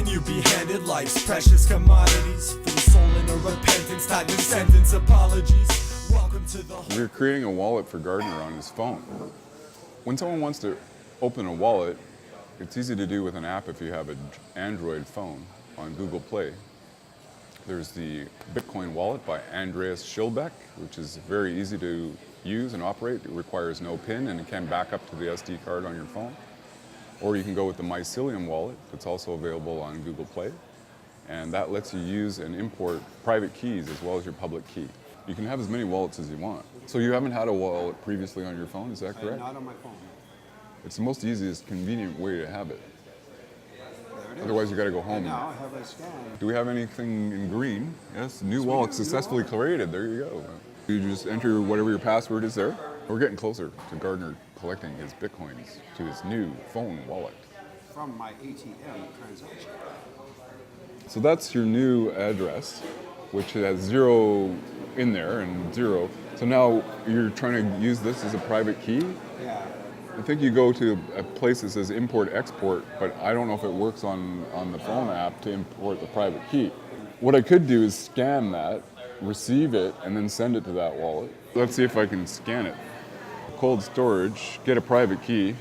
can you be handed life's precious commodities? For the soul in a repentance, time to sentence apologies. Welcome to the We're creating a wallet for Gardner on his phone. When someone wants to open a wallet, it's easy to do with an app if you have an Android phone on Google Play. There's the Bitcoin wallet by Andreas Schilbeck, which is very easy to use and operate. It requires no PIN and it can back up to the SD card on your phone. Or you can go with the Mycelium wallet that's also available on Google Play. And that lets you use and import private keys as well as your public key. You can have as many wallets as you want. So you haven't had a wallet previously on your phone, is that correct? Not on my phone. It's the most easiest, convenient way to have it. There it is. Otherwise you gotta go home. And now I have a scan. Do we have anything in green? Yes, new wallet successfully created. There you go. You just enter whatever your password is there. We're getting closer to Gardner collecting his Bitcoins to his new phone wallet. From my ATM transaction. So that's your new address, which has 0 in there and 0. So now you're trying to use this as a private key? Yeah. I think you go to a place that says import-export, but I don't know if it works on the phone app to import the private key. What I could do is scan that, receive it, and then send it to that wallet. Let's see if I can scan it. Cold storage, get a private key.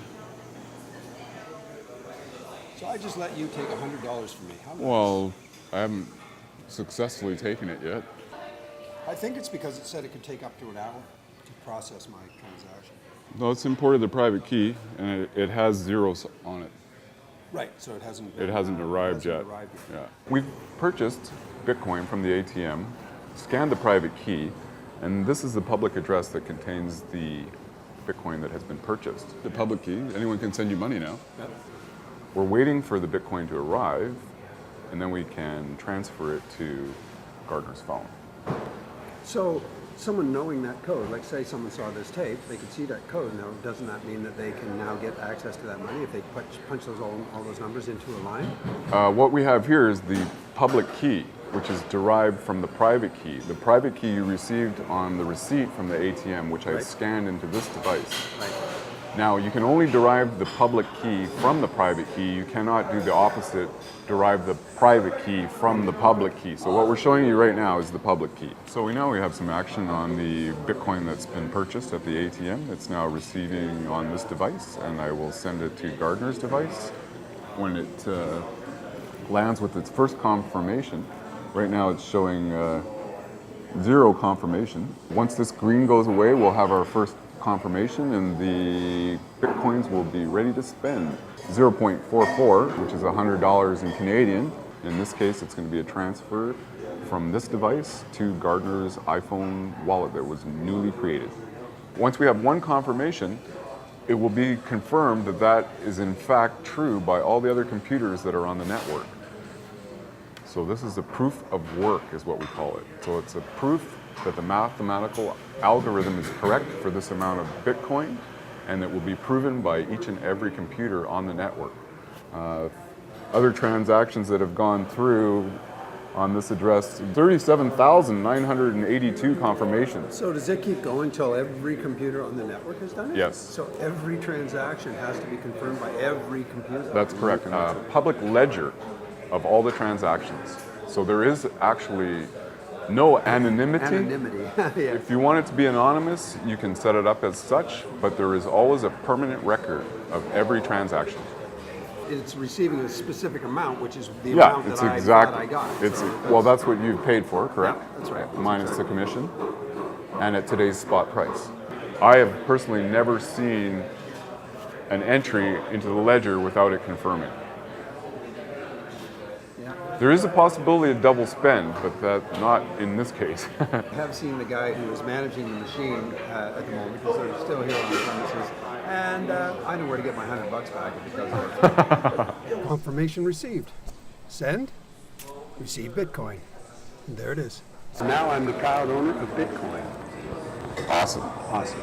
So I just let you take $100 from me. How nice. Well, I haven't successfully taken it yet. I think it's because it said it could take up to an hour to process my transaction. No, it's imported the private key, and it has zeros on it. Right, so it hasn't Arrived yet. Yeah. We've purchased Bitcoin from the ATM, scanned the private key, and this is the public address that contains the Bitcoin that has been purchased. The public key, anyone can send you money now. Yep. We're waiting for the Bitcoin to arrive, and then we can transfer it to Gardner's phone. So someone knowing that code, like say someone saw this tape, they could see that code. Now, doesn't that mean that they can now get access to that money if they punch those all those numbers into a line? What we have here is the public key, which is derived from the private key. The private key you received on the receipt from the ATM, which I scanned into this device. Right. Now, you can only derive the public key from the private key. You cannot do the opposite, derive the private key from the public key. So what we're showing you right now is the public key. So we have some action on the Bitcoin that's been purchased at the ATM. It's now receiving on this device, and I will send it to Gardner's device. When it lands with its first confirmation, right now it's showing 0 confirmation. Once this green goes away, we'll have our first confirmation and the Bitcoins will be ready to spend. 0.44, which is $100 in Canadian. In this case, it's going to be a transfer from this device to Gardner's iPhone wallet that was newly created. Once we have one confirmation, it will be confirmed that that is in fact true by all the other computers that are on the network. So this is a proof of work is what we call it. So it's a proof that the mathematical algorithm is correct for this amount of Bitcoin, and it will be proven by each and every computer on the network. Other transactions that have gone through on this address, 37,982 confirmations. So does it keep going till every computer on the network has done it? Yes. So every transaction has to be confirmed by every computer? That's correct. Public ledger of all the transactions. So there is actually no anonymity. Yeah. If you want it to be anonymous, you can set it up as such, but there is always a permanent record of every transaction. It's receiving a specific amount, which is the amount that I got. Well, that's what you've paid for, correct? Yeah, that's right. Minus the commission, and at today's spot price. I have personally never seen an entry into the ledger without it confirming. There is a possibility of double spend, but that's not in this case. I have seen the guy who is managing the machine at the moment, because they're still here on the premises, and I know where to get my $100 back if it doesn't work. Confirmation received. Send. Receive Bitcoin. And there it is. So now I'm the proud owner of Bitcoin. Awesome. Awesome.